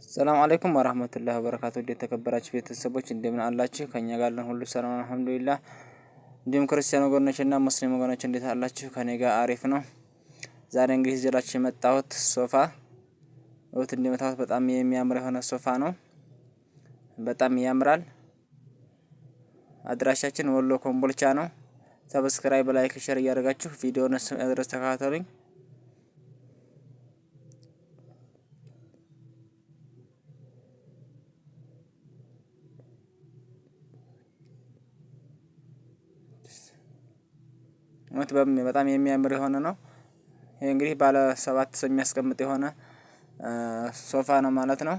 ሰላም አለይኩም ወራህመቱላሂ ወበረካቱ። የተከበራችሁ ቤተሰቦች እንደምን አላችሁ? ከኛ ጋር ሁሉ ሰላም አልሐምዱሊላህ። እንዲሁም ክርስቲያን ወገኖችና ሙስሊም ወገኖች እንዴት አላችሁ? ከኔ ጋር አሪፍ ነው። ዛሬ እንግዲህ ይዤላችሁ የመጣሁት ሶፋ እንደምታዩት በጣም የሚያምር የሆነ ሶፋ ነው። በጣም ያምራል። አድራሻችን ወሎ ኮምቦልቻ ነው። ሰብስክራይብ፣ ላይክ፣ ሼር እያደረጋችሁ ቪዲዮውን ድረስ ተከታተሉኝ። በጣም የሚያምር የሆነ ነው። ይሄ እንግዲህ ባለ 7 ሰው የሚያስቀምጥ የሆነ ሶፋ ነው ማለት ነው።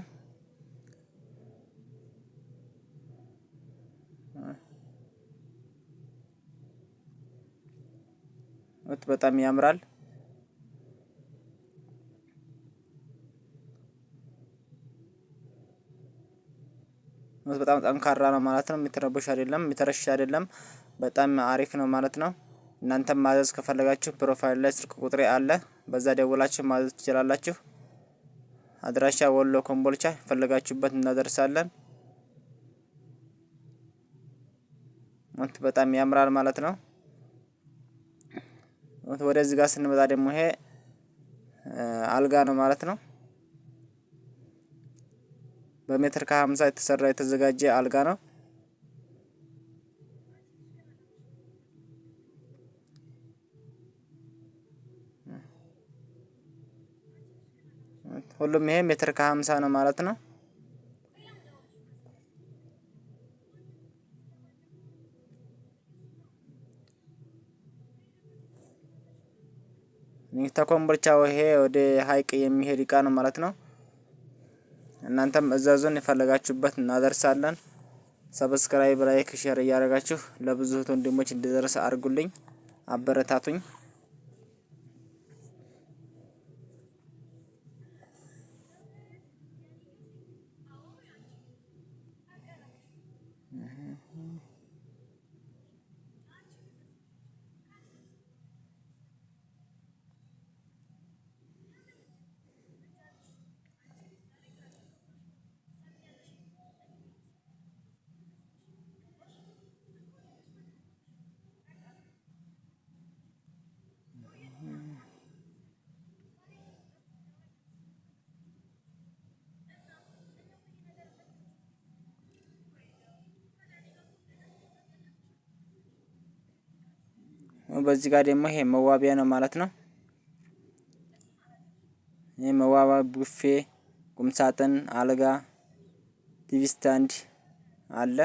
በጣም ያምራል። በጣም ጠንካራ ነው ማለት ነው። የሚተረበሽ አይደለም፣ የሚተረሽ አይደለም። በጣም አሪፍ ነው ማለት ነው። እናንተም ማዘዝ ከፈለጋችሁ ፕሮፋይል ላይ ስልክ ቁጥሬ አለ። በዛ ደውላችሁ ማዘዝ ትችላላችሁ። አድራሻ ወሎ ኮምቦልቻ፣ ፈለጋችሁበት እናደርሳለን። በጣም ያምራል ማለት ነው። ወደዚህ ጋር ስንመጣ ደግሞ ይሄ አልጋ ነው ማለት ነው። በሜትር ከ50 የተሰራ የተዘጋጀ አልጋ ነው። ሁሉም ይሄ ሜትር ከ50 ነው ማለት ነው። ተኮምቦልቻ ይሄ ወደ ሀይቅ የሚሄድ እቃ ነው ማለት ነው። እናንተም እዘዙን፣ የፈለጋችሁበት እናደርሳለን። ሰብስክራይብ፣ ላይክ፣ ሼር እያደረጋችሁ ለብዙ ወንድሞች እንዲደርስ አድርጉልኝ፣ አበረታቱኝ። በዚህ ጋር ደግሞ ይሄ መዋቢያ ነው ማለት ነው። ይሄ መዋቢያ ቡፌ፣ ቁም ሳጥን፣ አልጋ፣ ቲቪ ስታንድ አለ።